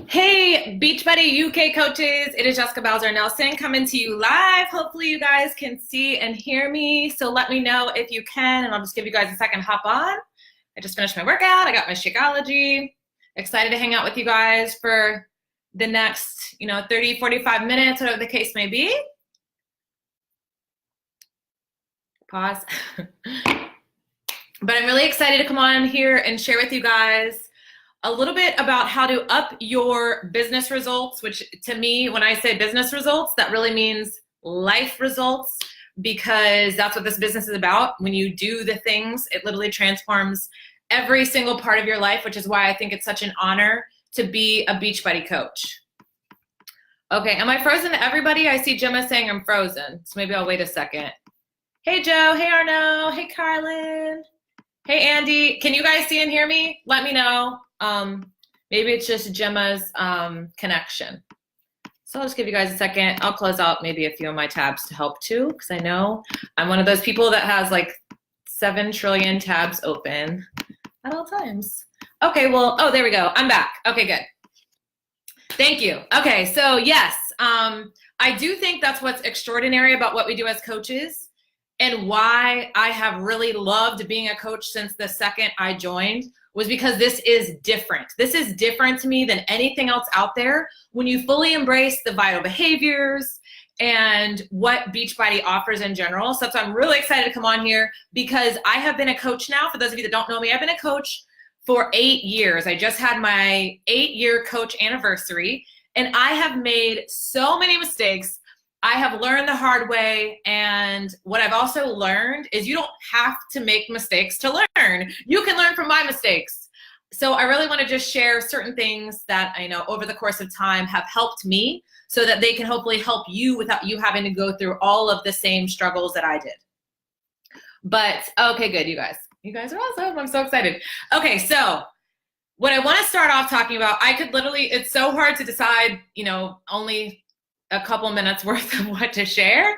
Hey, Beachbody UK coaches, it is Jessica Bowser Nelson coming to you live. Hopefully you guys can see and hear me. So let me know if you can, and I'll just give you guys a second to hop on. I just finished my workout. I got my Shakeology. Excited to hang out with you guys for the next, 30, 45 minutes, whatever the case may be. Pause. But I'm really excited to come on here and share with you guys a little bit about how to up your business results, which to me, when I say business results, that really means life results, because that's what this business is about. When you do the things, it literally transforms every single part of your life, which is why I think it's such an honor to be a Beachbody coach. Okay, am I frozen to everybody? I see Gemma saying I'm frozen, so maybe I'll wait a second. Hey, Joe. Hey, Arno. Hey, Carlin. Hey, Andy. Can you guys see and hear me? Let me know. Maybe it's just Gemma's connection. So I'll just give you guys a second. I'll close out maybe a few of my tabs to help too, because I know I'm one of those people that has like 7 trillion tabs open at all times. Okay, well, oh, there we go. I'm back. Okay, good. Thank you. Okay, so yes, I do think that's what's extraordinary about what we do as coaches, and why I have really loved being a coach since the second I joined, was because this is different. This is different to me than anything else out there. When you fully embrace the vital behaviors and what Beachbody offers in general. So I'm really excited to come on here because I have been a coach now. For those of you that don't know me, I've been a coach for 8 years. I just had my 8-year coach anniversary, and I have made so many mistakes. I have learned the hard way, and what I've also learned is you don't have to make mistakes to learn. You can learn from my mistakes. So I really want to just share certain things that I know over the course of time have helped me, so that they can hopefully help you without you having to go through all of the same struggles that I did. But okay, good, you guys. You guys are awesome. I'm so excited. Okay, so what I want to start off talking about, I could literally, it's so hard to decide, only a couple minutes worth of what to share,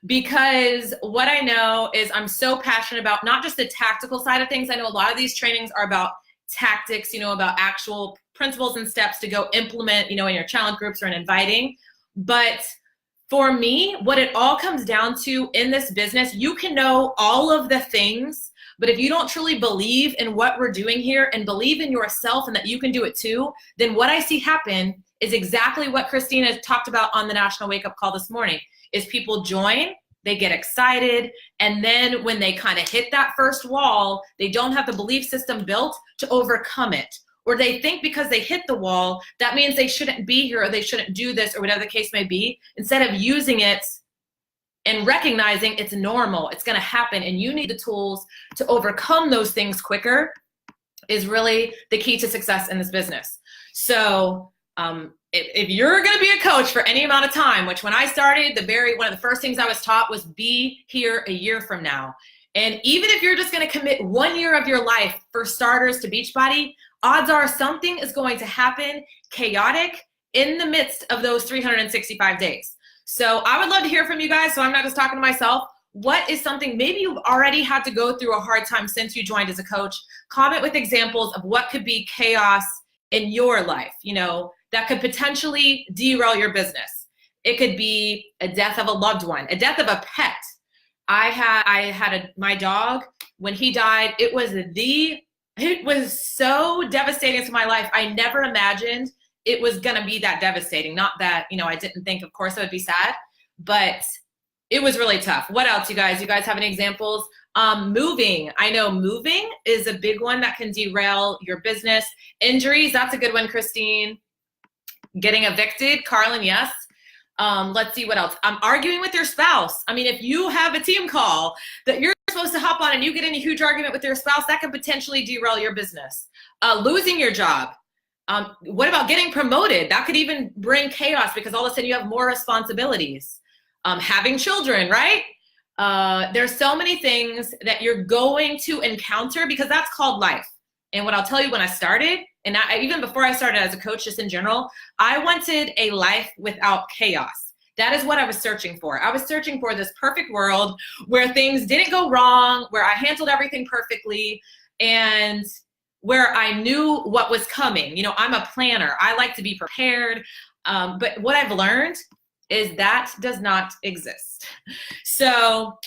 because what I know is I'm so passionate about not just the tactical side of things. I know a lot of these trainings are about tactics, about actual principles and steps to go implement, in your challenge groups or in inviting. But for me, what it all comes down to in this business, you can know all of the things, but if you don't truly believe in what we're doing here and believe in yourself and that you can do it too, then what I see happen is exactly what Christina talked about on the National Wake Up Call this morning, is people join, they get excited, and then when they kind of hit that first wall, they don't have the belief system built to overcome it. Or they think because they hit the wall, that means they shouldn't be here or they shouldn't do this or whatever the case may be, instead of using it and recognizing it's normal, it's gonna happen, and you need the tools to overcome those things quicker, is really the key to success in this business. So if you're going to be a coach for any amount of time, which when I started, one of the first things I was taught was be here a year from now. And even if you're just going to commit 1 year of your life, for starters, to Beachbody, odds are something is going to happen chaotic in the midst of those 365 days. So I would love to hear from you guys, so I'm not just talking to myself. What is something, maybe you've already had to go through a hard time since you joined as a coach? Comment with examples of what could be chaos in your life, that could potentially derail your business. It could be a death of a loved one, a death of a pet. I had my dog, when he died, it was so devastating to my life. I never imagined it was gonna be that devastating. Not that, I didn't think, of course, I would be sad, but it was really tough. What else, you guys? You guys have any examples? Moving. I know moving is a big one that can derail your business. Injuries, that's a good one, Christine. Getting evicted, Carlin, yes. Let's see what else. Arguing with your spouse. I mean, if you have a team call that you're supposed to hop on and you get in a huge argument with your spouse, that can potentially derail your business. Losing your job. What about getting promoted? That could even bring chaos because all of a sudden you have more responsibilities. Having children, right? There's so many things that you're going to encounter because that's called life. And what I'll tell you, when I started, and even before I started as a coach, just in general, I wanted a life without chaos. That is what I was searching for. I was searching for this perfect world where things didn't go wrong, where I handled everything perfectly. And where I knew what was coming. You know, I'm a planner. I like to be prepared. But what I've learned is that does not exist. So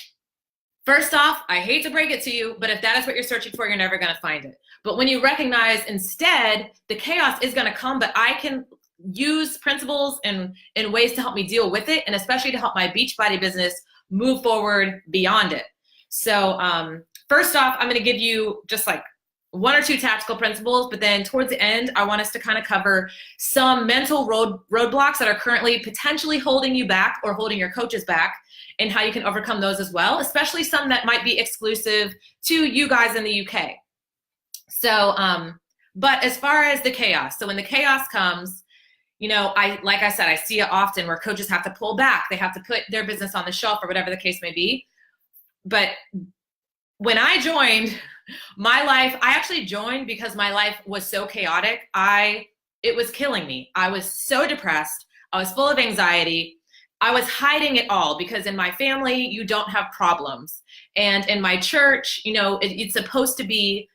first off, I hate to break it to you, but if that is what you're searching for, you're never going to find it. But when you recognize instead the chaos is going to come, but I can use principles and ways to help me deal with it, and especially to help my Beachbody business move forward beyond it. So first off, I'm going to give you just like one or two tactical principles, but then towards the end, I want us to kind of cover some mental roadblocks that are currently potentially holding you back or holding your coaches back, and how you can overcome those as well, especially some that might be exclusive to you guys in the UK. So, but as far as the chaos, so when the chaos comes, you know, like I said, I see it often where coaches have to pull back. They have to put their business on the shelf or whatever the case may be. But when I joined my life, I actually joined because my life was so chaotic. It was killing me. I was so depressed. I was full of anxiety. I was hiding it all because in my family, you don't have problems. And in my church, you know, it's supposed to be,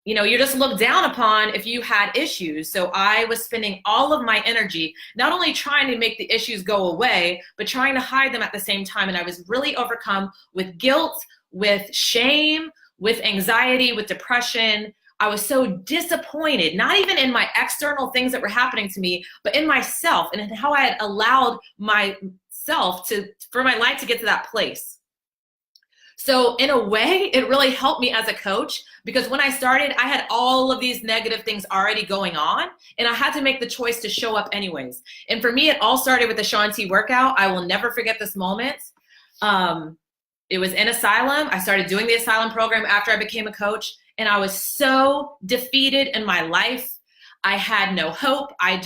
you know, you're just looked down upon if you had issues. So I was spending all of my energy, not only trying to make the issues go away, but trying to hide them at the same time. And I was really overcome with guilt, with shame, with anxiety, with depression. I was so disappointed, not even in my external things that were happening to me, but in myself and in how I had allowed myself for my life to get to that place. So in a way, it really helped me as a coach, because when I started, I had all of these negative things already going on, and I had to make the choice to show up anyways. And for me, it all started with the Shaun T workout. I will never forget this moment. It was in Asylum. I started doing the Asylum program after I became a coach, and I was so defeated in my life. I had no hope. I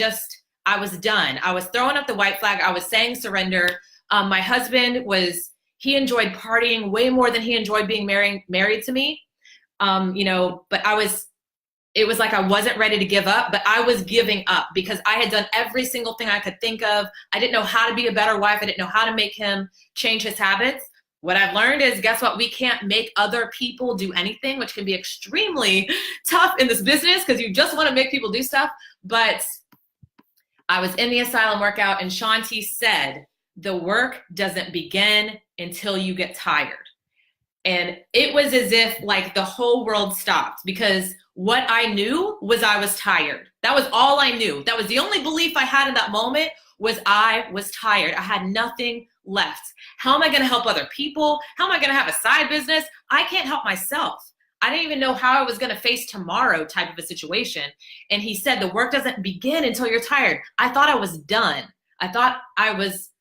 was done. I was throwing up the white flag. I was saying surrender. My husband he enjoyed partying way more than he enjoyed being married to me. You know, but it was like I wasn't ready to give up, but I was giving up because I had done every single thing I could think of. I didn't know how to be a better wife. I didn't know how to make him change his habits. What I've learned is, guess what? We can't make other people do anything, which can be extremely tough in this business because you just want to make people do stuff. But I was in the Asylum workout, and Shaun T said, the work doesn't begin until you get tired. And it was as if like the whole world stopped, because what I knew was I was tired. That was all I knew. That was the only belief I had in that moment, was I was tired. I had nothing left. How am I going to help other people? How am I going to have a side business? I can't help myself. I didn't even know how I was going to face tomorrow type of a situation. And he said, the work doesn't begin until you're tired. I thought I was done. I thought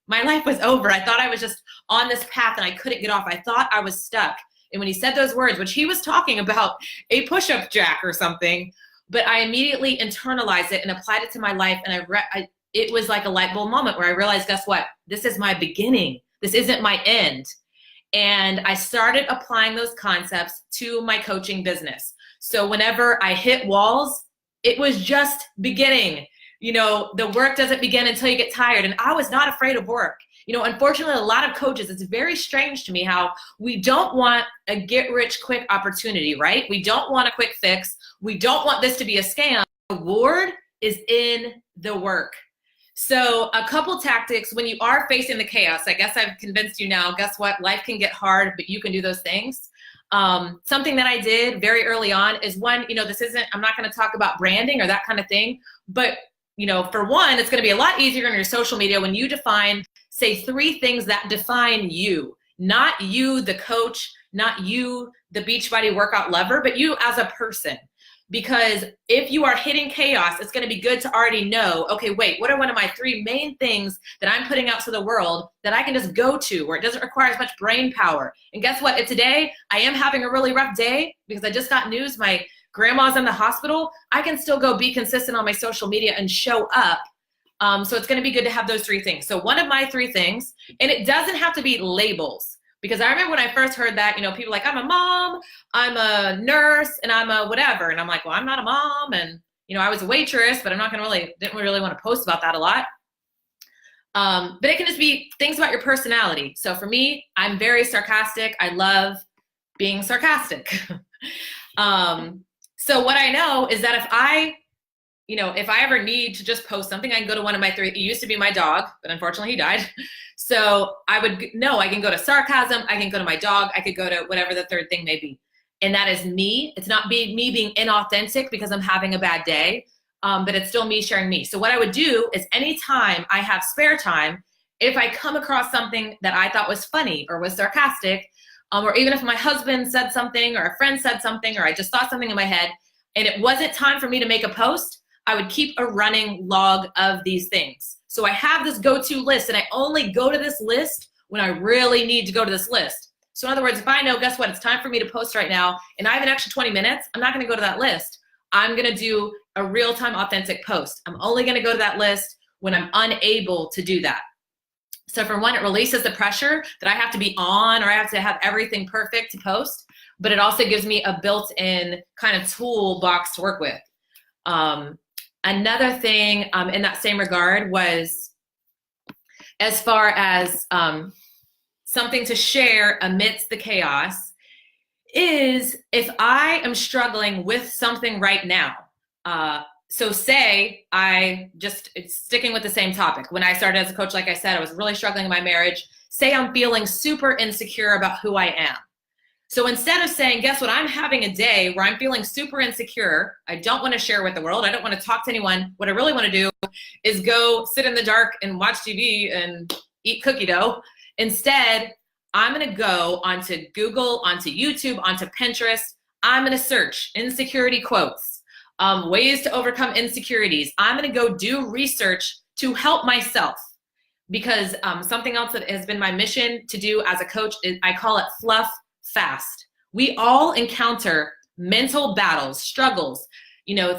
my life was over. I thought I was just on this path and I couldn't get off. I thought I was stuck. And when he said those words, which he was talking about a push-up jack or something, but I immediately internalized it and applied it to my life. And it was like a light bulb moment where I realized, guess what? This is my beginning. This isn't my end. And I started applying those concepts to my coaching business. So whenever I hit walls, it was just beginning. You know, the work doesn't begin until you get tired. And I was not afraid of work. You know, unfortunately, a lot of coaches, it's very strange to me how we don't want a get-rich-quick opportunity, right? We don't want a quick fix. We don't want this to be a scam. The reward is in the work. So a couple tactics when you are facing the chaos. I guess I've convinced you now, guess what? Life can get hard, but you can do those things. Something that I did very early on is one, you know, I'm not going to talk about branding or that kind of thing, but you know, for one, it's going to be a lot easier on your social media when you define, say, 3 things that define you, not you, the coach, not you, the Beachbody workout lover, but you as a person. Because if you are hitting chaos, it's going to be good to already know, okay, wait, what are one of my 3 main things that I'm putting out to the world that I can just go to, where it doesn't require as much brain power? And guess what? Today, I am having a really rough day because I just got news my grandma's in the hospital. I can still go be consistent on my social media and show up. So it's going to be good to have those 3 things. So one of my 3 things, and it doesn't have to be labels. Because I remember when I first heard that, you know, people like, I'm a mom, I'm a nurse, and I'm a whatever. And I'm like, well, I'm not a mom. And, you know, I was a waitress, but didn't really want to post about that a lot. But it can just be things about your personality. So for me, I'm very sarcastic. I love being sarcastic. So what I know is that if I ever need to just post something, I can go to one of my three. It used to be my dog, but unfortunately he died. So I can go to sarcasm. I can go to my dog. I could go to whatever the third thing may be. And that is me. It's not me being inauthentic because I'm having a bad day, but it's still me sharing me. So what I would do is anytime I have spare time, if I come across something that I thought was funny or was sarcastic, or even if my husband said something or a friend said something or I just thought something in my head and it wasn't time for me to make a post, I would keep a running log of these things. So I have this go-to list and I only go to this list when I really need to go to this list. So in other words, if I know, guess what, it's time for me to post right now and I have an extra 20 minutes, I'm not gonna go to that list. I'm gonna do a real-time authentic post. I'm only gonna go to that list when I'm unable to do that. So for one, it releases the pressure that I have to be on or I have to have everything perfect to post, but it also gives me a built-in kind of toolbox to work with. Another thing in that same regard was as far as something to share amidst the chaos is if I am struggling with something right now. So say it's sticking with the same topic. When I started as a coach, like I said, I was really struggling in my marriage. Say I'm feeling super insecure about who I am. So instead of saying, guess what, I'm having a day where I'm feeling super insecure. I don't want to share with the world. I don't want to talk to anyone. What I really want to do is go sit in the dark and watch TV and eat cookie dough. Instead, I'm going to go onto Google, onto YouTube, onto Pinterest. I'm going to search insecurity quotes, ways to overcome insecurities. I'm going to go do research to help myself. Because something else that has been my mission to do as a coach is I call it fluff fast. We all encounter mental battles, struggles,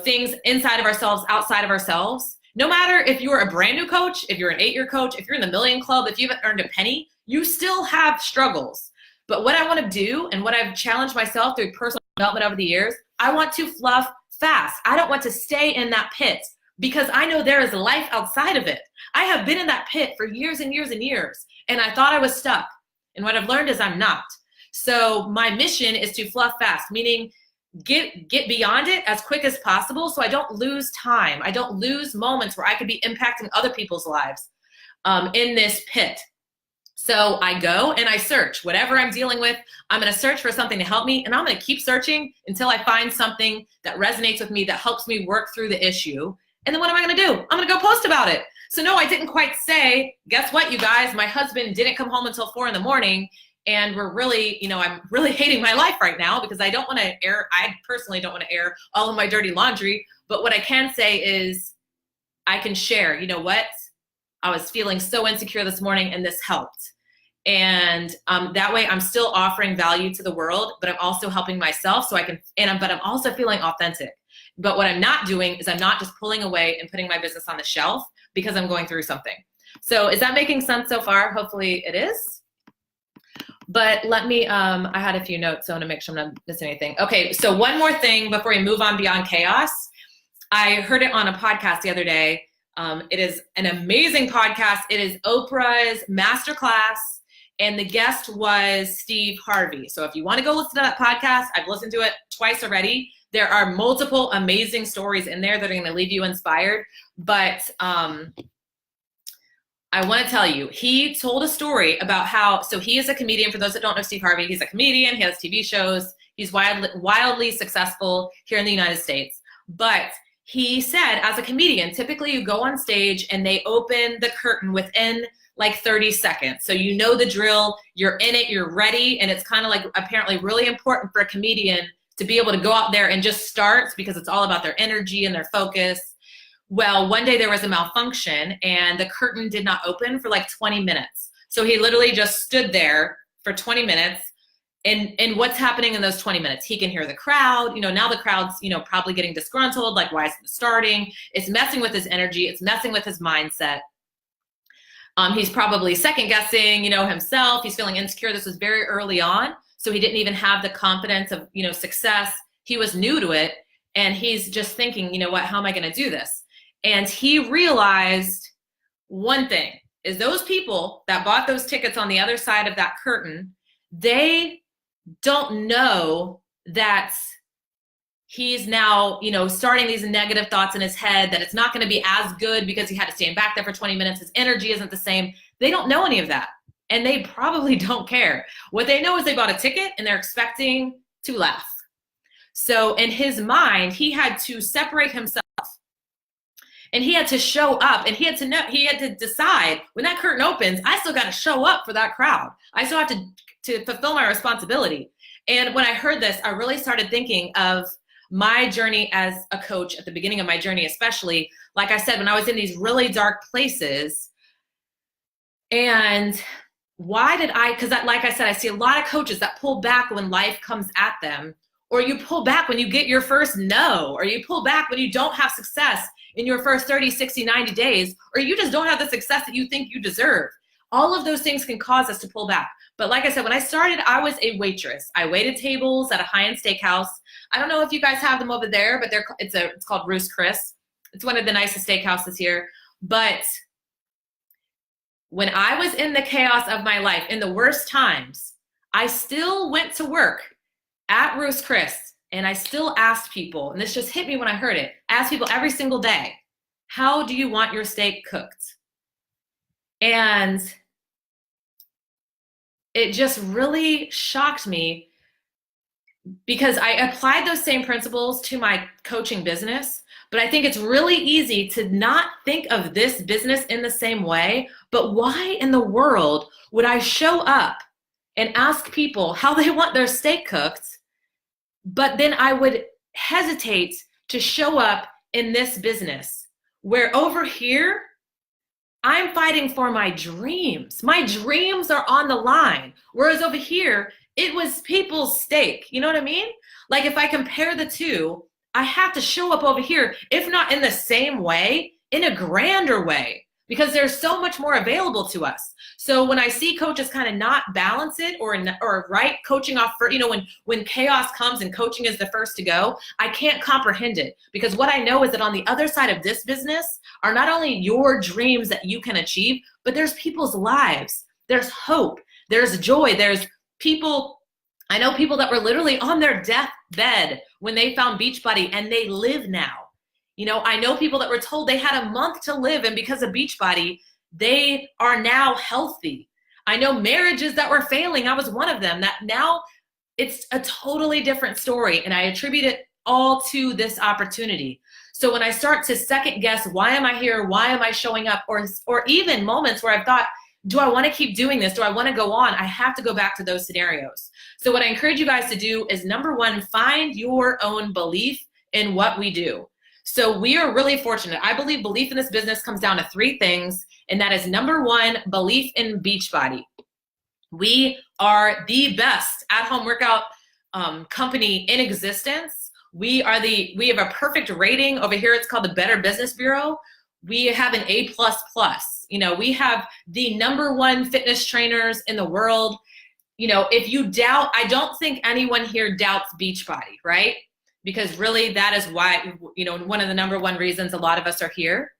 things inside of ourselves, outside of ourselves. No matter if you're a brand new coach, if you're an 8-year coach, if you're in the million club, if you haven't earned a penny, you still have struggles. But what I want to do and what I've challenged myself through personal development over the years, I want to fluff fast. I don't want to stay in that pit because I know there is life outside of it. I have been in that pit for years and years and years, and I thought I was stuck. And what I've learned is I'm not. So my mission is to fluff fast, meaning get beyond it as quick as possible so I don't lose time. I don't lose moments where I could be impacting other people's lives in this pit. So I go and I search. Whatever I'm dealing with, I'm going to search for something to help me, and I'm going to keep searching until I find something that resonates with me, that helps me work through the issue. And then what am I going to do? I'm going to go post about it. So no, I didn't quite say, guess what, you guys, my husband didn't come home until 4 a.m. And we're really, I'm really hating my life right now because I personally don't want to air all of my dirty laundry. But what I can say is I can share, what? I was feeling so insecure this morning and this helped. And that way I'm still offering value to the world, but I'm also helping myself but I'm also feeling authentic. But what I'm not doing is I'm not just pulling away and putting my business on the shelf because I'm going through something. So is that making sense so far? Hopefully it is. But let me, I had a few notes, so I want to make sure I'm not missing anything. Okay, so one more thing before we move on beyond chaos. I heard it on a podcast the other day. It is an amazing podcast. It is Oprah's masterclass, and the guest was Steve Harvey. So if you want to go listen to that podcast, I've listened to it twice already. There are multiple amazing stories in there that are going to leave you inspired. But I want to tell you, he told a story about so he is a comedian. For those that don't know Steve Harvey, he's a comedian. He has TV shows. He's wildly successful here in the United States. But he said, as a comedian, typically you go on stage and they open the curtain within like 30 seconds. So you know the drill, you're in it, you're ready. And it's kind of like apparently really important for a comedian to be able to go out there and just start because it's all about their energy and their focus. Well, one day there was a malfunction and the curtain did not open for like 20 minutes. So he literally just stood there for 20 minutes. And what's happening in those 20 minutes? He can hear the crowd. Now the crowd's, probably getting disgruntled. Like, why is it starting? It's messing with his energy. It's messing with his mindset. He's probably second guessing, himself. He's feeling insecure. This was very early on. So he didn't even have the confidence of, success. He was new to it. And he's just thinking, how am I going to do this? And he realized one thing is those people that bought those tickets on the other side of that curtain, they don't know that he's now, you know, starting these negative thoughts in his head that it's not going to be as good because he had to stand back there for 20 minutes. His energy isn't the same. They don't know any of that. And they probably don't care. What they know is they bought a ticket and they're expecting to laugh. So in his mind, he had to separate himself and he had to show up, and he had to decide when that curtain opens, I still got to show up for that crowd. I still have to fulfill my responsibility. And when I heard this, I really started thinking of my journey as a coach at the beginning of my journey, especially, like I said, when I was in these really dark places. And why did because like I said, I see a lot of coaches that pull back when life comes at them, or you pull back when you get your first no, or you pull back when you don't have success in your first 30, 60, 90 days, or you just don't have the success that you think you deserve. All of those things can cause us to pull back. But like I said, when I started, I was a waitress. I waited tables at a high-end steakhouse. I don't know if you guys have them over there, but it's called Ruth's Chris. It's one of the nicest steakhouses here. But when I was in the chaos of my life, in the worst times, I still went to work at Ruth's Chris, and I still asked people, and this just hit me when I heard it, asked people every single day, how do you want your steak cooked? And it just really shocked me because I applied those same principles to my coaching business, but I think it's really easy to not think of this business in the same way. But why in the world would I show up and ask people how they want their steak cooked, but then I would hesitate to show up in this business where over here, I'm fighting for my dreams. My dreams are on the line. Whereas over here, it was people's steak. You know what I mean? Like if I compare the two, I have to show up over here, if not in the same way, in a grander way, because there's so much more available to us. So when I see coaches kind of not balance it or right coaching off for, you know, when chaos comes and coaching is the first to go, I can't comprehend it, because what I know is that on the other side of this business are not only your dreams that you can achieve, but there's people's lives. There's hope. There's joy. There's people. I know people that were literally on their deathbed when they found Beachbody and they live now. You know, I know people that were told they had a month to live, and because of Beachbody, they are now healthy. I know marriages that were failing. I was one of them. That now it's a totally different story, and I attribute it all to this opportunity. So when I start to second guess, why am I here? Why am I showing up? Or even moments where I've thought, do I want to keep doing this? Do I want to go on? I have to go back to those scenarios. So what I encourage you guys to do is, number one, find your own belief in what we do. So we are really fortunate. I believe belief in this business comes down to three things, and that is number one, belief in Beachbody. We are the best at-home workout company in existence. We have a perfect rating over here. It's called the Better Business Bureau. We have an A++. You know, we have the number one fitness trainers in the world. You know, if you doubt, I don't think anyone here doubts Beachbody, right? Because really that is why, you know, one of the number one reasons a lot of us are here.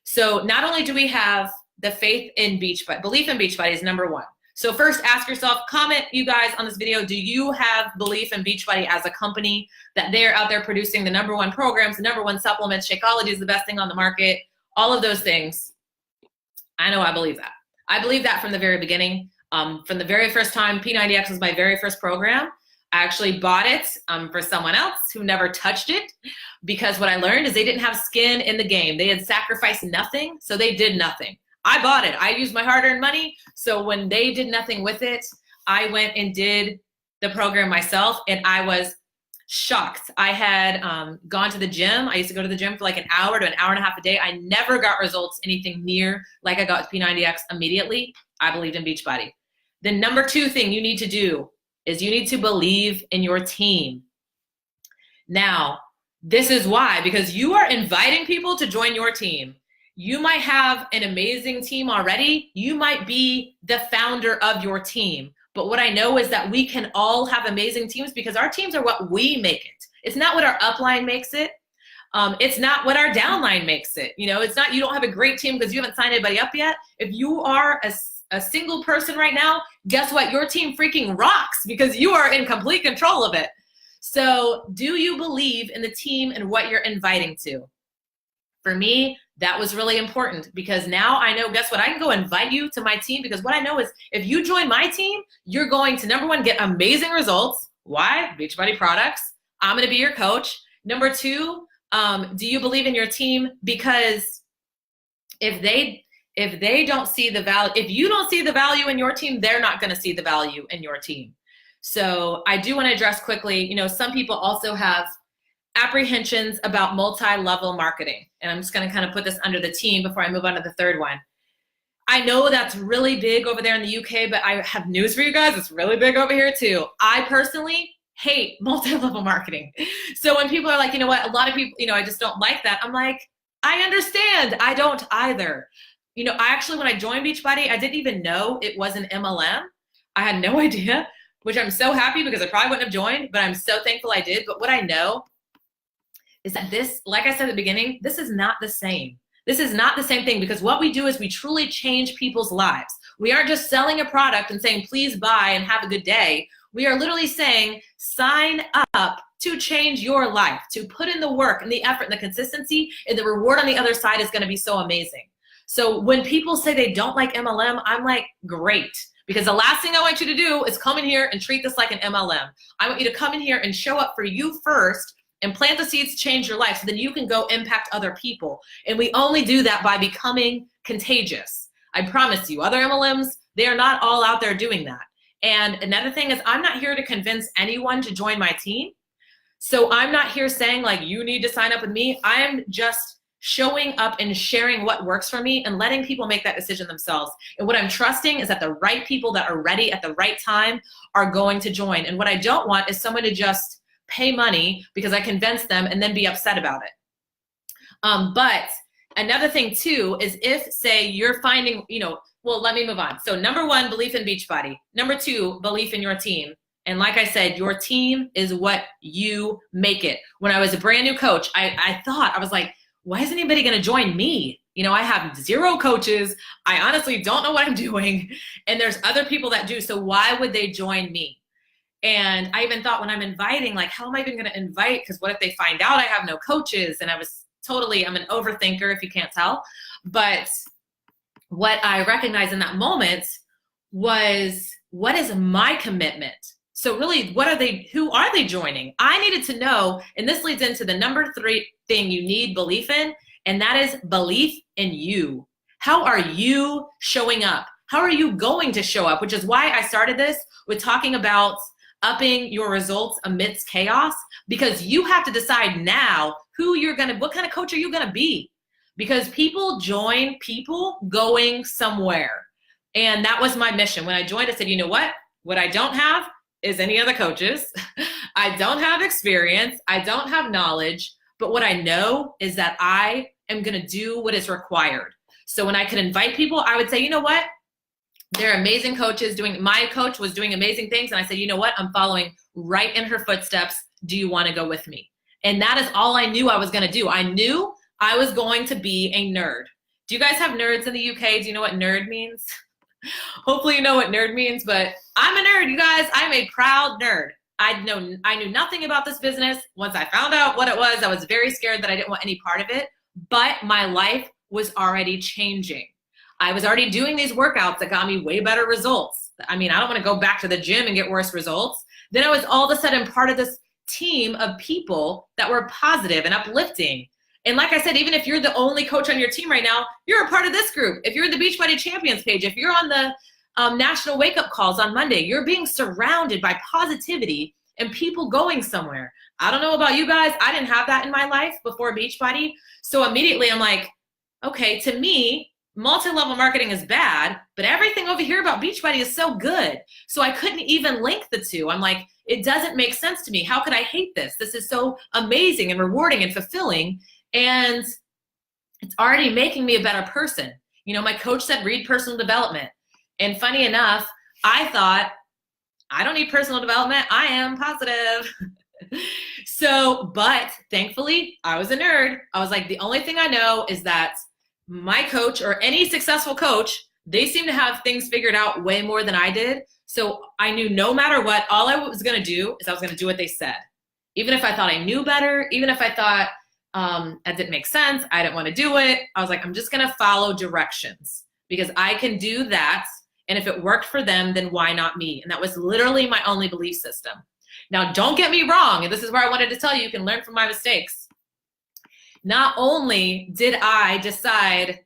So not only do we have the faith in Beachbody, belief in Beachbody is number one. So first ask yourself, comment you guys on this video, do you have belief in Beachbody as a company, that they're out there producing the number one programs, the number one supplements, Shakeology is the best thing on the market, all of those things. I know I believe that. I believe that from the very beginning. From the very first time, P90X was my very first program. I actually bought it for someone else who never touched it, because what I learned is they didn't have skin in the game. They had sacrificed nothing, so they did nothing. I bought it. I used my hard-earned money, so when they did nothing with it, I went and did the program myself, and I was shocked. I had gone to the gym. I used to go to the gym for like an hour to an hour and a half a day. I never got results anything near like I got with P90X immediately. I believed in Beachbody. The number two thing you need to do is you need to believe in your team. Now, this is why, because you are inviting people to join your team. You might have an amazing team already. You might be the founder of your team. But what I know is that we can all have amazing teams because our teams are what we make it. It's not what our upline makes it. It's not what our downline makes it. You know, it's not, you don't have a great team because you haven't signed anybody up yet. If you are a single person right now, guess what? Your team freaking rocks because you are in complete control of it. So do you believe in the team and what you're inviting to? For me, that was really important because now I know, guess what? I can go invite you to my team because what I know is if you join my team, you're going to, number one, get amazing results. Why? Beachbody products. I'm going to be your coach. Number two, do you believe in your team? Because if they don't see the value, if you don't see the value in your team, they're not going to see the value in your team. So I do want to address quickly, you know, some people also have apprehensions about multi-level marketing. And I'm just going to kind of put this under the team before I move on to the third one. I know that's really big over there in the UK, but I have news for you guys. It's really big over here too. I personally hate multi-level marketing. So when people are like, you know what, a lot of people, you know, I just don't like that. I'm like, I understand. I don't either. You know, I actually, when I joined Beachbody, I didn't even know it was an MLM. I had no idea, which I'm so happy because I probably wouldn't have joined, but I'm so thankful I did. But what I know is that this, like I said at the beginning, this is not the same. This is not the same thing because what we do is we truly change people's lives. We aren't just selling a product and saying, please buy and have a good day. We are literally saying, sign up to change your life, to put in the work and the effort and the consistency, and the reward on the other side is going to be so amazing. So when people say they don't like MLM, I'm like, great. Because the last thing I want you to do is come in here and treat this like an MLM. I want you to come in here and show up for you first and plant the seeds to change your life so then you can go impact other people. And we only do that by becoming contagious. I promise you, other MLMs, they are not all out there doing that. And another thing is I'm not here to convince anyone to join my team. So I'm not here saying like, you need to sign up with me. I am just showing up and sharing what works for me and letting people make that decision themselves. And what I'm trusting is that the right people that are ready at the right time are going to join. And what I don't want is someone to just pay money because I convinced them and then be upset about it. But another thing too is if, say, you're finding, you know, well, let me move on. So number one, belief in Beachbody. Number two, belief in your team. And like I said, your team is what you make it. When I was a brand new coach, I thought, I was like, why is anybody going to join me? You know, I have 0 coaches. I honestly don't know what I'm doing. And there's other people that do. So why would they join me? And I even thought when I'm inviting, like, how am I even going to invite? Because what if they find out I have no coaches? And I was totally, I'm an overthinker if you can't tell. But what I recognized in that moment was, what is my commitment? So really, who are they joining? I needed to know, and this leads into the number 3 thing you need belief in, and that is belief in you. How are you showing up? How are you going to show up? Which is why I started this with talking about upping your results amidst chaos, because you have to decide now what kind of coach are you gonna be? Because people join people going somewhere. And that was my mission. When I joined, I said, you know what I don't have is any other coaches. I don't have experience. I don't have knowledge. But what I know is that I am going to do what is required. So when I could invite people, I would say, you know what? They're amazing coaches my coach was doing amazing things. And I said, you know what? I'm following right in her footsteps. Do you want to go with me? And that is all I knew I was going to do. I knew I was going to be a nerd. Do you guys have nerds in the UK? Do you know what nerd means? Hopefully you know what nerd means, but I'm a nerd, you guys. I'm a proud nerd. I knew nothing about this business. Once I found out what it was, I was very scared that I didn't want any part of it, but my life was already changing. I was already doing these workouts that got me way better results. I mean, I don't want to go back to the gym and get worse results. Then I was all of a sudden part of this team of people that were positive and uplifting. And like I said, even if you're the only coach on your team right now, you're a part of this group. If you're in the Beachbody Champions page, if you're on the National Wake Up Calls on Monday, you're being surrounded by positivity and people going somewhere. I don't know about you guys. I didn't have that in my life before Beachbody. So immediately I'm like, okay, to me, multi-level marketing is bad, but everything over here about Beachbody is so good. So I couldn't even link the two. I'm like, it doesn't make sense to me. How could I hate this? This is so amazing and rewarding and fulfilling. And it's already making me a better person. You know, my coach said, read personal development. And funny enough, I thought, I don't need personal development. I am positive. But thankfully, I was a nerd. I was like, the only thing I know is that my coach or any successful coach, they seem to have things figured out way more than I did. So I knew no matter what, all I was going to do is I was going to do what they said. Even if I thought I knew better, even if I thought that didn't make sense, I didn't want to do it, I was like, I'm just going to follow directions because I can do that. And if it worked for them, then why not me? And that was literally my only belief system. Now, don't get me wrong. And this is where I wanted to tell you, you can learn from my mistakes. Not only did I decide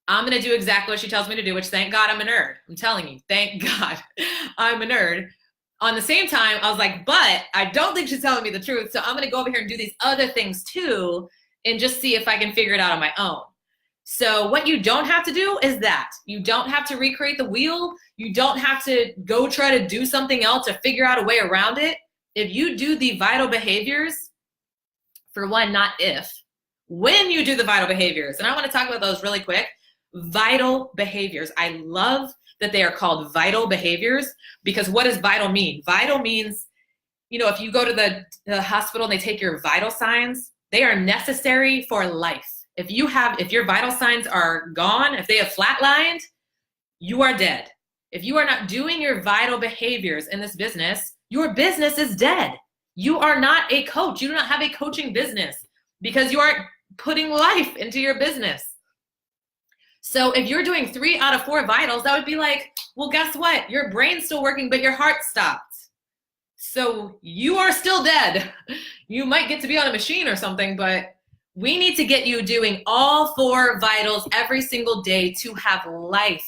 I'm going to do exactly what she tells me to do, which thank God I'm a nerd. I'm telling you, thank God I'm a nerd. On the same time, I was like, but I don't think she's telling me the truth. So I'm going to go over here and do these other things too and just see if I can figure it out on my own. So what you don't have to do is that. You don't have to recreate the wheel. You don't have to go try to do something else or figure out a way around it. If you do the vital behaviors, for one, not if, when you do the vital behaviors, and I want to talk about those really quick, vital behaviors. I love that they are called vital behaviors because what does vital mean? Vital means, you know, if you go to the hospital and they take your vital signs, they are necessary for life. If your vital signs are gone, if they have flatlined, you are dead. If you are not doing your vital behaviors in this business, your business is dead. You are not a coach. You do not have a coaching business because you aren't putting life into your business. So if you're doing 3 out of 4 vitals, that would be like, well, guess what? Your brain's still working, but your heart stopped. So you are still dead. You might get to be on a machine or something, but we need to get you doing all 4 vitals every single day to have life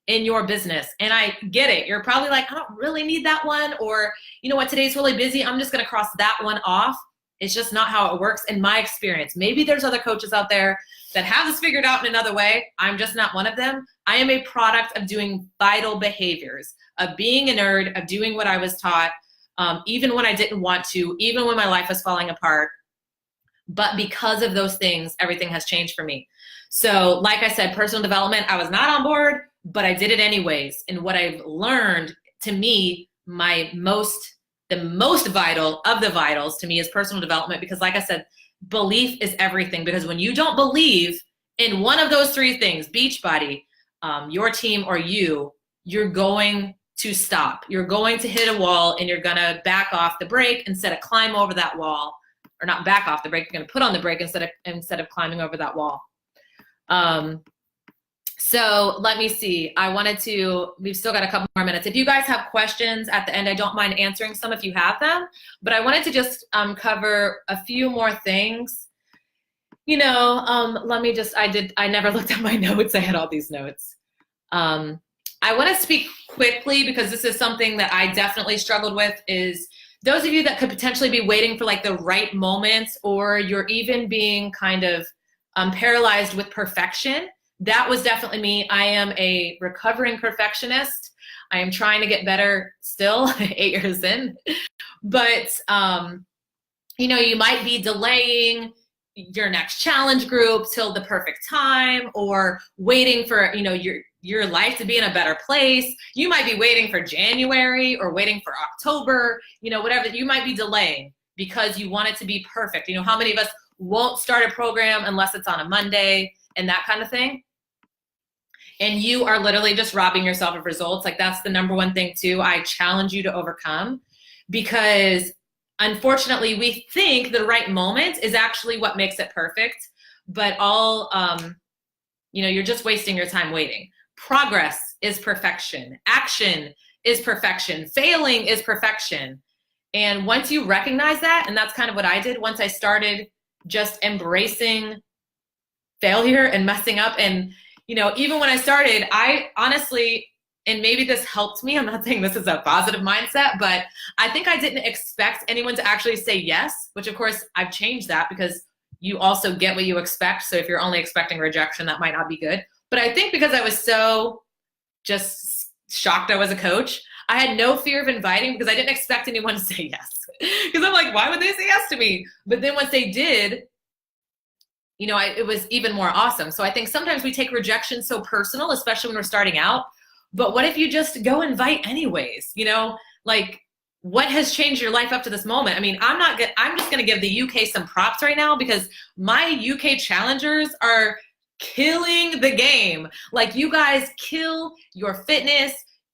in your business. And I get it. You're probably like, I don't really need that one. Or, you know what, today's really busy. I'm just going to cross that one off. It's just not how it works in my experience. Maybe there's other coaches out there that have this figured out in another way. I'm just not one of them. I am a product of doing vital behaviors, of being a nerd, of doing what I was taught, even when I didn't want to, even when my life was falling apart. But because of those things, everything has changed for me. So like I said, personal development, I was not on board, but I did it anyways. And what I've learned, to me, the most vital of the vitals to me is personal development because like I said, belief is everything. Because when you don't believe in one of those 3 things, Beachbody, your team, or you're going to stop. You're going to hit a wall and you're going to back off the brake instead of climb over that wall. Or not back off the brake, you're going to put on the brake instead of climbing over that wall. So let me see. We've still got a couple more minutes. If you guys have questions at the end, I don't mind answering some if you have them, but I wanted to just cover a few more things. You know, I never looked at my notes. I had all these notes. I want to speak quickly because this is something that I definitely struggled with is those of you that could potentially be waiting for like the right moment, or you're even being kind of paralyzed with perfection. That was definitely me. I am a recovering perfectionist. I am trying to get better still, 8 years in. But, you know, you might be delaying your next challenge group till the perfect time, or waiting for, you know, your life to be in a better place. You might be waiting for January or waiting for October, you know, whatever. You might be delaying because you want it to be perfect. You know, how many of us won't start a program unless it's on a Monday and that kind of thing? And you are literally just robbing yourself of results. Like that's the number one thing too I challenge you to overcome, because unfortunately we think the right moment is actually what makes it perfect, but you know, you're just wasting your time waiting. Progress is perfection. Action is perfection. Failing is perfection. And once you recognize that, and that's kind of what I did once I started just embracing failure and messing up. And, you know, even when I started, I honestly, and maybe this helped me, I'm not saying this is a positive mindset, but I think I didn't expect anyone to actually say yes, which of course I've changed that because you also get what you expect. So if you're only expecting rejection, that might not be good. But I think because I was so just shocked I was a coach, I had no fear of inviting because I didn't expect anyone to say yes. Because I'm like, why would they say yes to me? But then once they did, you know, it was even more awesome. So I think sometimes we take rejection so personal, especially when we're starting out. But what if you just go invite anyways? You know, like what has changed your life up to this moment? I mean, I'm just going to give the UK some props right now because my UK challengers are killing the game. Like you guys kill your fitness.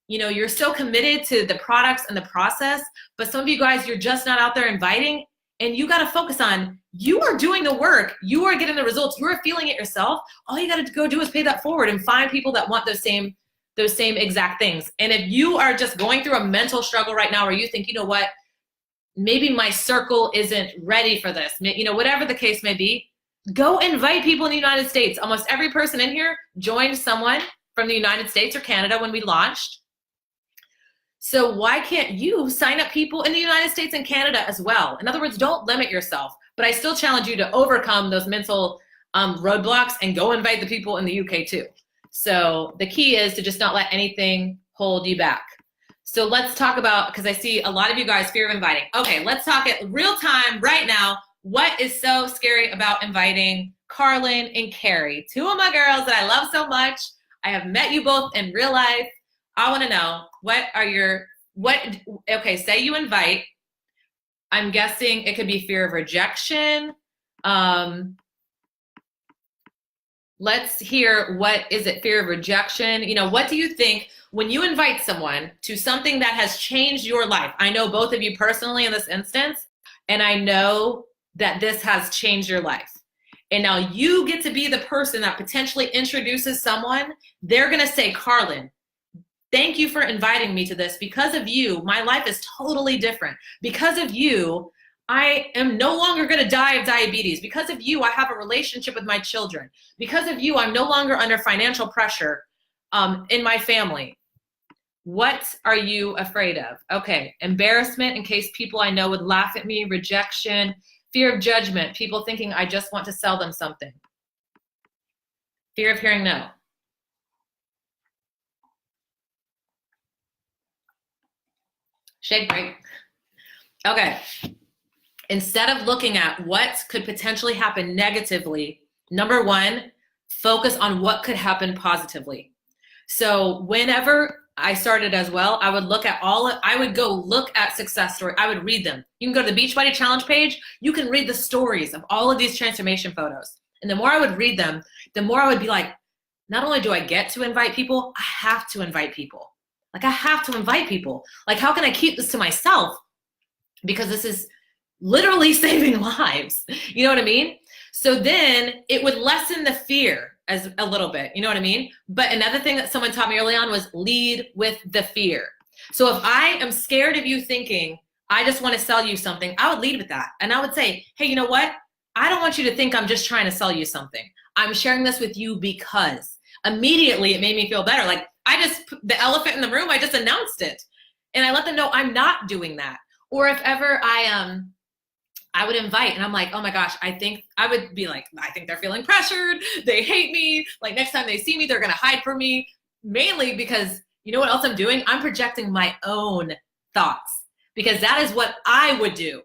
You know, you're so committed to the products and the process, but some of you guys, you're just not out there inviting. And you got to focus on, you are doing the work, you are getting the results, you are feeling it yourself. All you got to go do is pay that forward and find people that want those same exact things. And if you are just going through a mental struggle right now where you think, you know what, maybe my circle isn't ready for this, you know, whatever the case may be, go invite people in the United States. Almost every person in here joined someone from the United States or Canada when we launched. So why can't you sign up people in the United States and Canada as well? In other words, don't limit yourself, but I still challenge you to overcome those mental roadblocks and go invite the people in the UK too. So the key is to just not let anything hold you back. So let's talk about, because I see a lot of you guys fear of inviting. Okay, let's talk it real time right now. What is so scary about inviting Carlin and Carrie, two of my girls that I love so much? I have met you both in real life. I want to know, okay, say you invite. I'm guessing it could be fear of rejection. Let's hear, what is it, fear of rejection? You know, what do you think when you invite someone to something that has changed your life? I know both of you personally in this instance, and I know that this has changed your life. And now you get to be the person that potentially introduces someone. They're going to say, Carlin, thank you for inviting me to this. Because of you, my life is totally different. Because of you, I am no longer going to die of diabetes. Because of you, I have a relationship with my children. Because of you, I'm no longer under financial pressure in my family. What are you afraid of? Okay, embarrassment in case people I know would laugh at me, rejection, fear of judgment, people thinking I just want to sell them something. Fear of hearing no. Shake break. Okay. Instead of looking at what could potentially happen negatively, number one, focus on what could happen positively. So whenever I started as well, I would look at I would go look at success stories. I would read them. You can go to the Beachbody Challenge page. You can read the stories of all of these transformation photos. And the more I would read them, the more I would be like, not only do I get to invite people, I have to invite people. Like, I have to invite people. Like, how can I keep this to myself? Because this is literally saving lives. You know what I mean? So then it would lessen the fear as a little bit. You know what I mean? But another thing that someone taught me early on was lead with the fear. So if I am scared of you thinking, I just want to sell you something, I would lead with that. And I would say, hey, you know what? I don't want you to think I'm just trying to sell you something. I'm sharing this with you because immediately it made me feel better. Like, the elephant in the room, I just announced it. And I let them know I'm not doing that. Or if ever I would invite and I'm like, oh my gosh, I would be like, I think they're feeling pressured. They hate me. Like, next time they see me, they're going to hide from me. Mainly because, you know what else I'm doing? I'm projecting my own thoughts, because that is what I would do.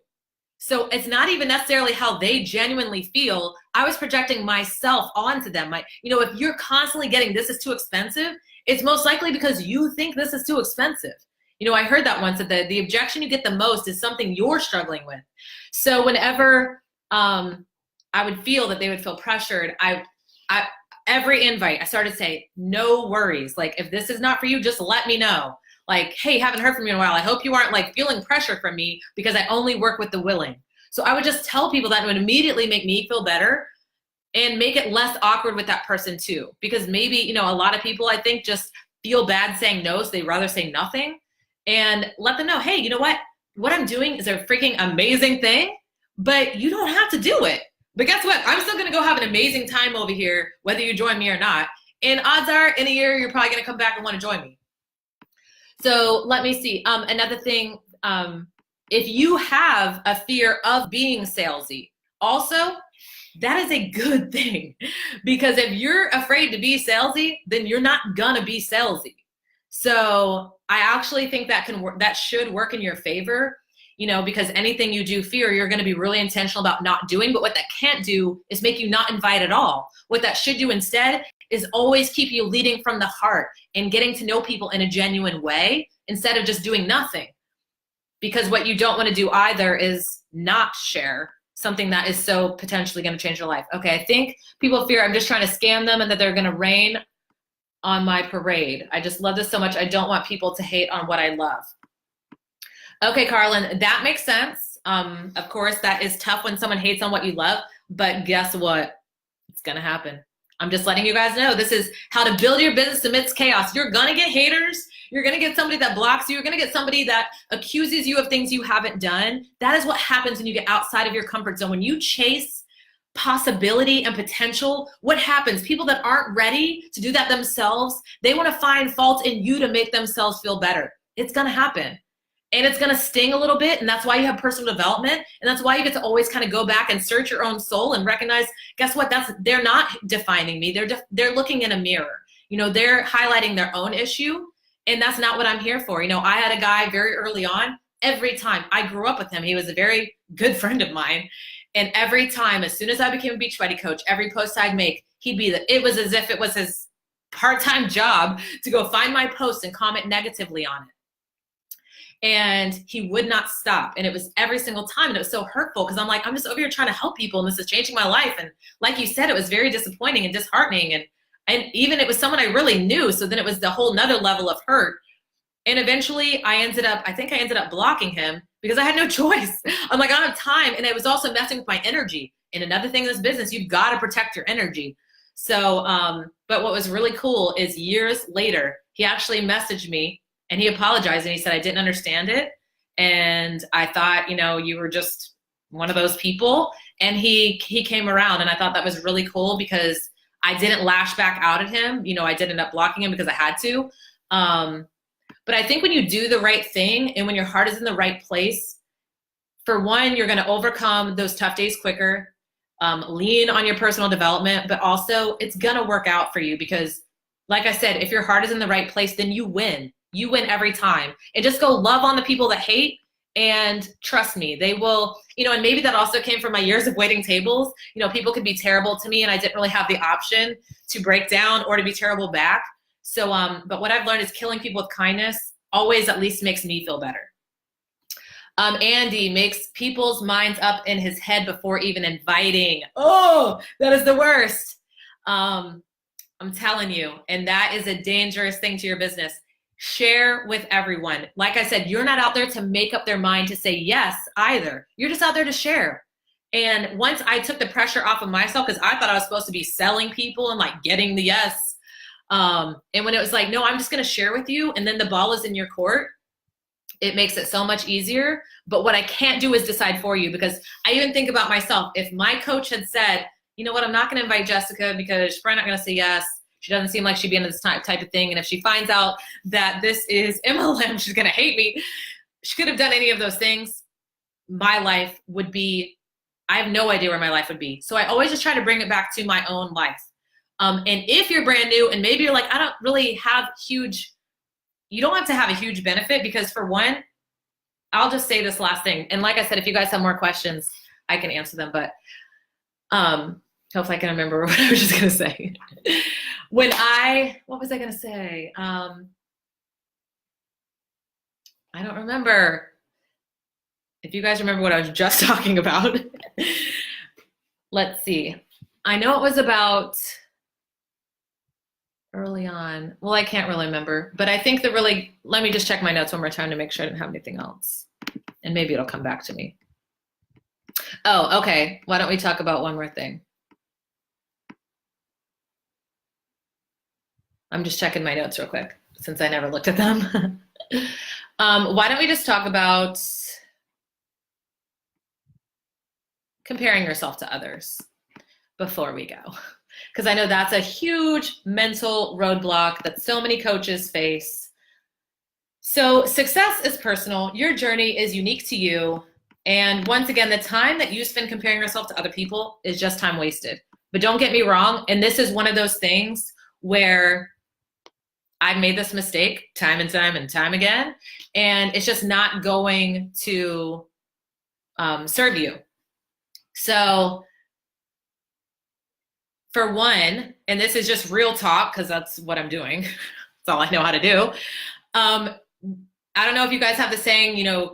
So it's not even necessarily how they genuinely feel. I was projecting myself onto them. If you're constantly getting, this is too expensive, it's most likely because you think this is too expensive. I heard that once, that the objection you get the most is something you're struggling with. So whenever I would feel that they would feel pressured, every invite, I started to say, no worries. Like, if this is not for you, just let me know. Like, hey, haven't heard from you in a while. I hope you aren't like feeling pressure from me, because I only work with the willing. So I would just tell people that, it would immediately make me feel better and make it less awkward with that person too. Because maybe, a lot of people, I think, just feel bad saying no, so they'd rather say nothing. And let them know, hey, you know what? What I'm doing is a freaking amazing thing, but you don't have to do it. But guess what? I'm still going to go have an amazing time over here, whether you join me or not. And odds are, in a year, you're probably going to come back and want to join me. So let me see. Another thing, if you have a fear of being salesy, also, that is a good thing. Because if you're afraid to be salesy, then you're not going to be salesy. So I actually think that that should work in your favor, because anything you do fear, you're going to be really intentional about not doing. But what that can't do is make you not invite at all. What that should do instead is always keep you leading from the heart and getting to know people in a genuine way, instead of just doing nothing. Because what you don't want to do either is not share something that is so potentially going to change your life. Okay, I think people fear I'm just trying to scam them and that they're going to rain on my parade. I just love this so much. I don't want people to hate on what I love. Okay, Carlin, that makes sense. Of course, that is tough when someone hates on what you love, but guess what? It's going to happen. I'm just letting you guys know this is how to build your business amidst chaos. You're going to get haters. You're going to get somebody that blocks you. You're going to get somebody that accuses you of things you haven't done. That is what happens when you get outside of your comfort zone. When you chase possibility and potential, what happens? People that aren't ready to do that themselves, they want to find fault in you to make themselves feel better. It's going to happen. And it's going to sting a little bit. And that's why you have personal development. And that's why you get to always kind of go back and search your own soul and recognize, guess what? They're not defining me. They're looking in a mirror. You know, they're highlighting their own issue. And that's not what I'm here for. You know, I had a guy very early on, every time I grew up with him, he was a very good friend of mine. And every time, as soon as I became a Beachbody coach, every post I'd make, it was as if it was his part-time job to go find my post and comment negatively on it. And he would not stop. And it was every single time. And it was so hurtful because I'm like, I'm just over here trying to help people and this is changing my life. And like you said, it was very disappointing and disheartening. And even it was someone I really knew. So then it was the whole nother level of hurt. And eventually I ended up blocking him because I had no choice. I'm like, I don't have time. And it was also messing with my energy. And another thing in this business, you've got to protect your energy. So, but what was really cool is years later, he actually messaged me and he apologized and he said, I didn't understand it. And I thought, you know, you were just one of those people. And he came around and I thought that was really cool because I didn't lash back out at him. You know, I did end up blocking him because I had to. But I think when you do the right thing and when your heart is in the right place, for one, you're going to overcome those tough days quicker, lean on your personal development, but also it's going to work out for you because like I said, if your heart is in the right place, then you win. You win every time. And just go love on the people that hate and trust me, they will, you know, and maybe that also came from my years of waiting tables. You know, people could be terrible to me and I didn't really have the option to break down or to be terrible back. So, but what I've learned is killing people with kindness always at least makes me feel better. Andy makes people's minds up in his head before even inviting. Oh, that is the worst. I'm telling you, and that is a dangerous thing to your business. Share with everyone. Like I said, you're not out there to make up their mind to say yes either. You're just out there to share. And once I took the pressure off of myself, because I thought I was supposed to be selling people and like getting the yes. And when it was like, no, I'm just going to share with you. And then the ball is in your court. It makes it so much easier. But what I can't do is decide for you because I even think about myself. If my coach had said, you know what, I'm not going to invite Jessica because she's probably not going to say yes. She doesn't seem like she'd be into this type of thing. And if she finds out that this is MLM, she's going to hate me. She could have done any of those things. My life would be, I have no idea where my life would be. So I always just try to bring it back to my own life. And if you're brand new and maybe you're like, I don't really have huge, you don't have to have a huge benefit because for one, I'll just say this last thing. And like I said, if you guys have more questions, I can answer them. But hopefully I can remember what I was just going to say. What was I going to say? I don't remember. If you guys remember what I was just talking about. Let's see. I know it was about early on. Well, I can't really remember, but I think let me just check my notes one more time to make sure I didn't have anything else. And maybe it'll come back to me. Oh, okay. Why don't we talk about one more thing? I'm just checking my notes real quick since I never looked at them. Why don't we just talk about comparing yourself to others before we go? Because I know that's a huge mental roadblock that so many coaches face. So success is personal. Your journey is unique to you. And once again, the time that you spend comparing yourself to other people is just time wasted. But don't get me wrong. And this is one of those things where I've made this mistake time and time and time again. And it's just not going to serve you. So for one, and this is just real talk because that's what I'm doing. That's all I know how to do. I don't know if you guys have the saying, you know,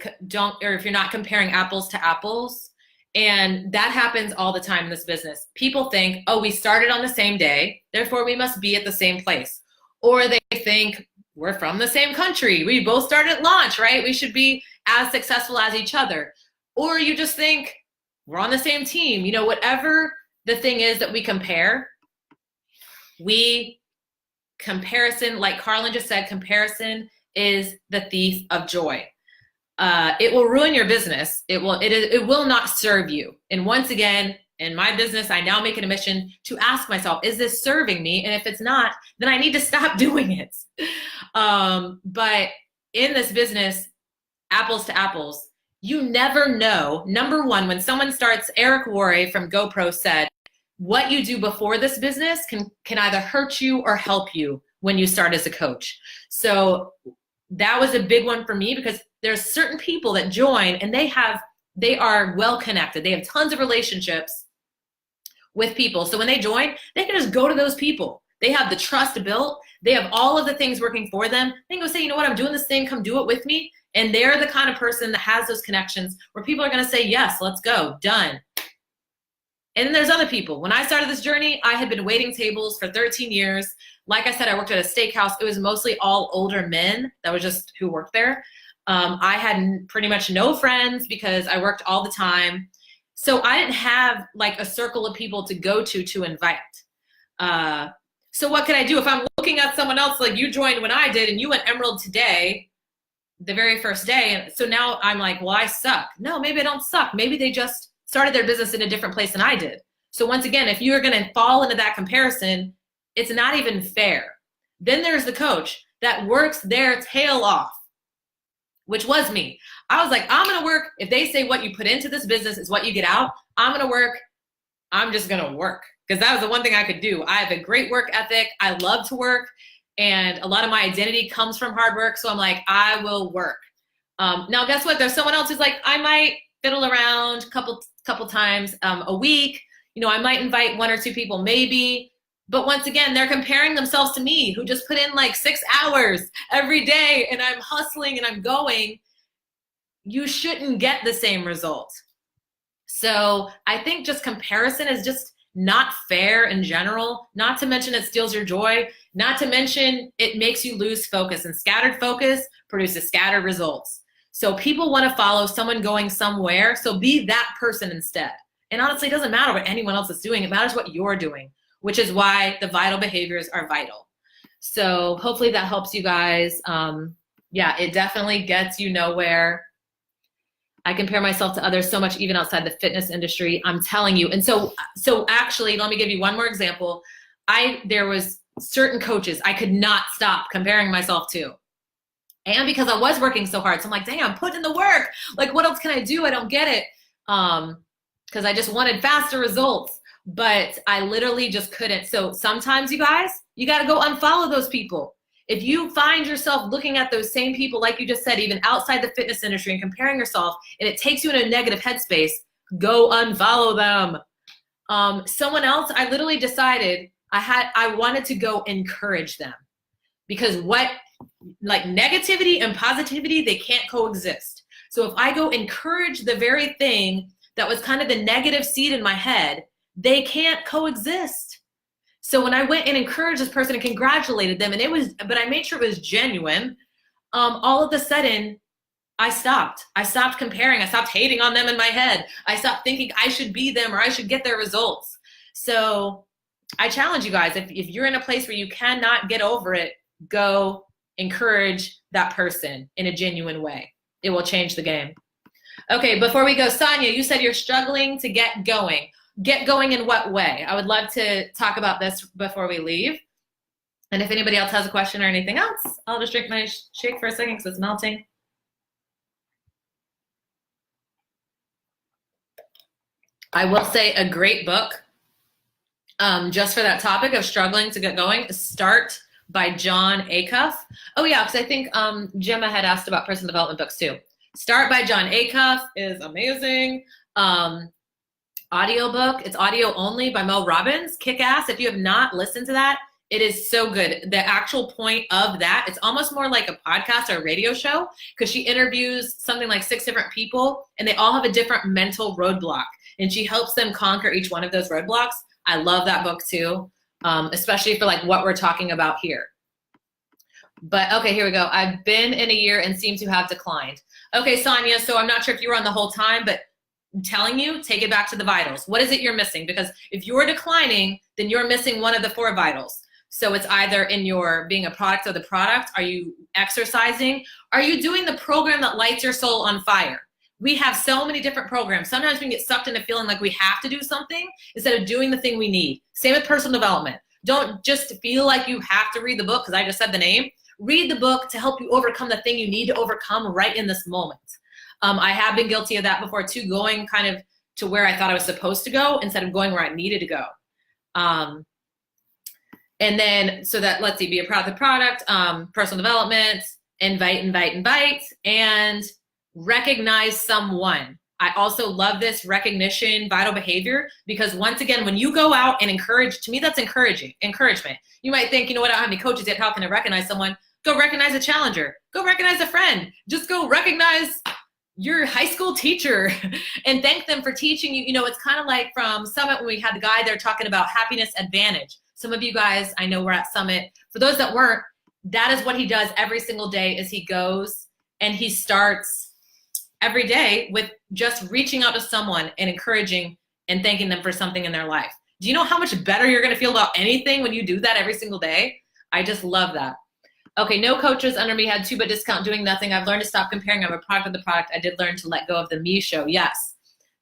or if you're not comparing apples to apples. And that happens all the time in this business. People think, oh, we started on the same day, therefore we must be at the same place. Or they think we're from the same country. We both started at launch, right? We should be as successful as each other. or you just think we're on the same team. You know, whatever the thing is that we compare, comparison, like Carlin just said, comparison is the thief of joy. It will ruin your business. It will not serve you. And once again, in my business, I now make it a mission to ask myself, is this serving me? And if it's not, then I need to stop doing it. But in this business, apples to apples, you never know. Number one, when someone starts, Eric Worre from GoPro said, what you do before this business can either hurt you or help you when you start as a coach. So that was a big one for me, because there's certain people that join and they are well connected. They have tons of relationships with people. So when they join, they can just go to those people. They have the trust built. They have all of the things working for them. They can go say, you know what, I'm doing this thing, come do it with me. And they're the kind of person that has those connections where people are going to say, yes, let's go, done. And then there's other people. When I started this journey, I had been waiting tables for 13 years. Like I said, I worked at a steakhouse. It was mostly all older men. That was just who worked there. I had pretty much no friends because I worked all the time. So I didn't have like a circle of people to go to invite. So what could I do? If I'm looking at someone else, like you joined when I did and you went Emerald today, the very first day. And so now I'm like, well, I suck. No, maybe I don't suck. Maybe they just started their business in a different place than I did. So once again, if you're going to fall into that comparison, it's not even fair. Then there's the coach that works their tail off, which was me. I was like, I'm going to work. If they say what you put into this business is what you get out, I'm going to work. I'm just going to work, because that was the one thing I could do. I have a great work ethic. I love to work. And a lot of my identity comes from hard work. So I'm like, I will work. Now, guess what? There's someone else who's like, I might fiddle around a couple times a week. You know, I might invite one or two people, maybe. But once again, they're comparing themselves to me, who just put in like 6 hours every day, and I'm hustling and I'm going. You shouldn't get the same result. So I think just comparison is just not fair in general, not to mention it steals your joy, not to mention it makes you lose focus, and scattered focus produces scattered results. So people want to follow someone going somewhere, so be that person instead. And honestly, it doesn't matter what anyone else is doing, it matters what you're doing, which is why the vital behaviors are vital. So hopefully that helps you guys. Yeah, it definitely gets you nowhere. I compare myself to others so much, even outside the fitness industry, I'm telling you. And so actually, let me give you one more example. There was certain coaches I could not stop comparing myself to. And because I was working so hard, so I'm like, dang, I'm putting in the work. Like, what else can I do? I don't get it. Because I just wanted faster results, but I literally just couldn't. So sometimes, you guys, you got to go unfollow those people. If you find yourself looking at those same people, like you just said, even outside the fitness industry, and comparing yourself, and it takes you in a negative headspace, go unfollow them. Someone else, I literally decided I wanted to go encourage them, because like negativity and positivity, they can't coexist. So if I go encourage the very thing that was kind of the negative seed in my head, they can't coexist. So when I went and encouraged this person and congratulated them, but I made sure it was genuine, all of a sudden I stopped comparing. I stopped hating on them in my head. I stopped thinking I should be them or I should get their results. So I challenge you guys, if you're in a place where you cannot get over it, go encourage that person in a genuine way. It will change the game. Okay, before we go, Sonia, you said you're struggling to get going. Get going in what way? I would love to talk about this before we leave. And if anybody else has a question or anything else, I'll just drink my shake for a second because it's melting. I will say a great book, just for that topic of struggling to get going, Start by John Acuff. Oh yeah, because I think Gemma had asked about personal development books too. Start by John Acuff is amazing. Audiobook, it's audio only, by Mel Robbins, kick ass. If you have not listened to that, it is so good. The actual point of that, it's almost more like a podcast or a radio show, because she interviews something like 6 different people and they all have a different mental roadblock, and she helps them conquer each one of those roadblocks. I love that book too, especially for like what we're talking about here. But okay, here we go. I've been in a year and seem to have declined. Okay, Sonia, so I'm not sure if you were on the whole time, but I'm telling you, take it back to the vitals. What is it you're missing? Because if you're declining, then you're missing one of the 4 vitals. So it's either in your being a product of the product. Are you exercising? Are you doing the program that lights your soul on fire? We have so many different programs. Sometimes we can get sucked into feeling like we have to do something instead of doing the thing we need. Same with personal development. Don't just feel like you have to read the book because I just said the name. Read the book to help you overcome the thing you need to overcome right in this moment. I have been guilty of that before too, going kind of to where I thought I was supposed to go instead of going where I needed to go. And then, so that, let's see, be a proud of the product, personal development, invite, and recognize someone. I also love this recognition, vital behavior, because once again, when you go out and encourage, to me, that's encouragement. You might think, you know what, I don't have any coaches yet, how can I recognize someone? Go recognize a challenger, go recognize a friend, just go recognize your high school teacher and thank them for teaching you. You know, it's kind of like from Summit when we had the guy there talking about happiness advantage. Some of you guys, I know, were at Summit. For those that weren't, that is what he does every single day is he goes and he starts every day with just reaching out to someone and encouraging and thanking them for something in their life. Do you know how much better you're going to feel about anything when you do that every single day? I just love that. Okay, no coaches under me had 2 but discount doing nothing. I've learned to stop comparing. I'm a product of the product. I did learn to let go of the me show. Yes.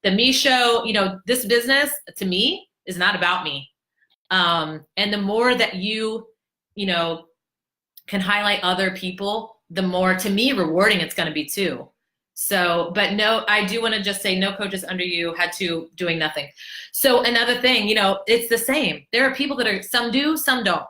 The me show, you know, this business to me is not about me. And the more that you know, can highlight other people, the more, to me, rewarding it's going to be too. So, but no, I do want to just say no coaches under you had to doing nothing. So another thing, you know, it's the same. There are people that are, some do, some don't.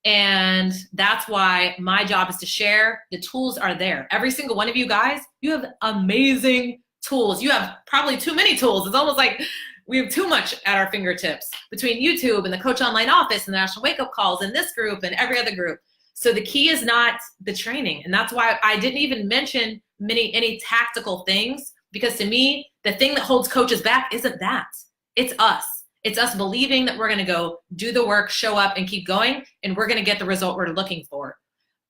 And that's why my job is to share. The tools are there. Every single one of you guys, you have amazing tools. You have probably too many tools. It's almost like we have too much at our fingertips between YouTube and the Coach Online Office and the National Wake Up Calls and this group and every other group. So the key is not the training. And that's why I didn't even mention any tactical things, because to me, the thing that holds coaches back isn't that. It's us. It's us believing that we're going to go do the work, show up, and keep going, and we're going to get the result we're looking for.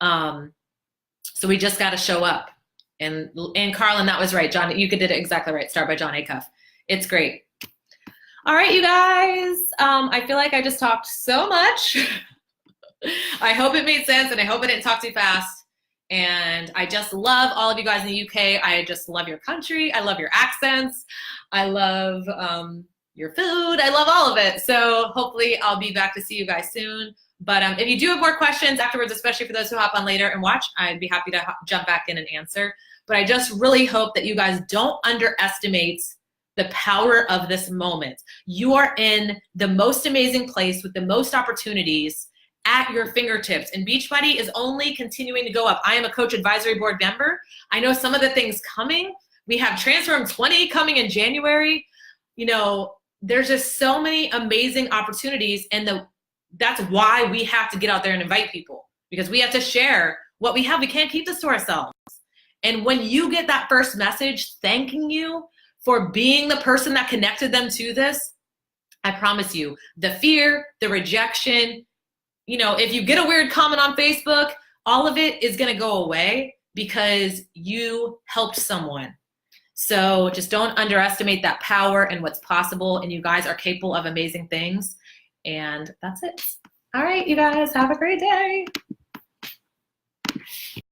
So we just got to show up. And Carlin, that was right. John, you did it exactly right. Start by John Acuff. It's great. All right, you guys. I feel like I just talked so much. I hope it made sense, and I hope I didn't talk too fast. And I just love all of you guys in the UK. I just love your country. I love your accents. I love your food. I love all of it. So hopefully I'll be back to see you guys soon. But if you do have more questions afterwards, especially for those who hop on later and watch, I'd be happy to jump back in and answer. But I just really hope that you guys don't underestimate the power of this moment. You are in the most amazing place with the most opportunities at your fingertips, and Beachbody is only continuing to go up. I am a Coach Advisory Board member. I know some of the things coming. We have Transform 20 coming in January. You know, there's just so many amazing opportunities, and that's why we have to get out there and invite people, because we have to share what we have. We can't keep this to ourselves. And when you get that first message thanking you for being the person that connected them to this, I promise you, the fear, the rejection, you know, if you get a weird comment on Facebook, all of it is going to go away because you helped someone. So just don't underestimate that power and what's possible. And you guys are capable of amazing things. And that's it. All right, you guys, have a great day.